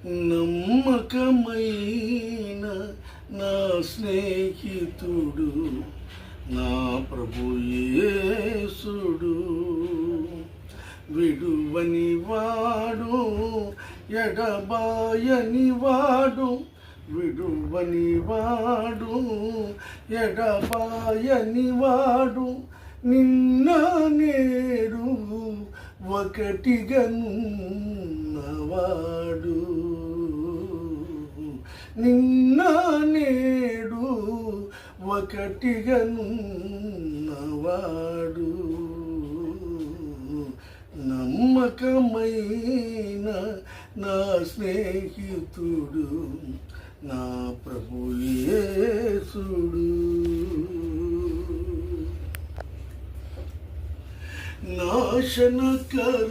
నమ్మకమైన నా స్నేహితుడు నా ప్రభు యేసుడు. విడువని వాడు ఎడబాయని వాడు, విడువని వాడు ఎడబాయని వాడు, నిన్న నేడు ఒకటిగనున్నవాడు, నిన్న నేడు ఒకటిగనున్నవాడు. నమ్మకమైన నా స్నేహితుడు నా ప్రభు యేసుడు. నాశనకరమగు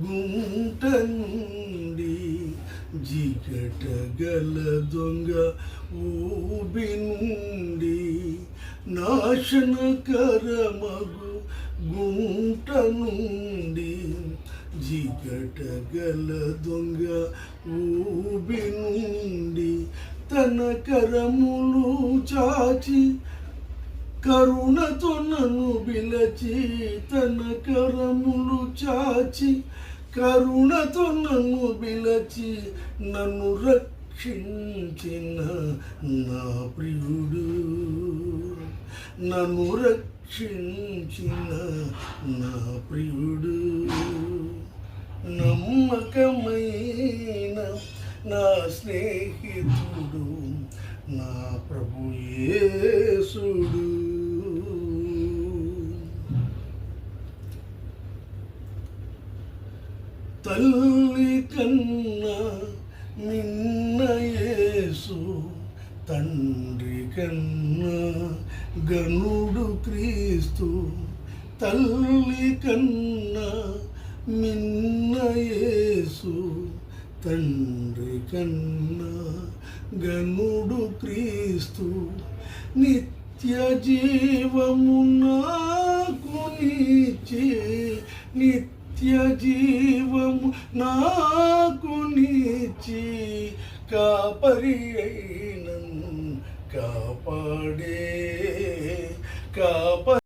గుంట నుండి, జిగటగల దొంగ ఊబి నుండి, నాశనకరమగు గుంట నుండి, జిగటగల దొంగ ఊబి నుండి, తన కరములు చాచి కరుణతో నన్ను పిలచి, తన కరములు చాచి కరుణతో నన్ను పిలచి, నన్ను రక్షించిన నా ప్రియుడు, నన్ను రక్షించిన నా ప్రియుడు. నమ్మకమైన నా స్నేహితుడు నా ప్రభు యేసుడు. తల్లి కన్నా మిన్న యేసు, తండ్రి కన్నా గనుడు క్రీస్తు. తల్లి కన్నా మిన్న యేసు, తండ్రి కన్నా గనుడు క్రీస్తు. నిత్య జీవము నాకు నీచే, నిత్య జీవము నాకు నీచి, కాపరి అయినను కాపాడే కాపరి.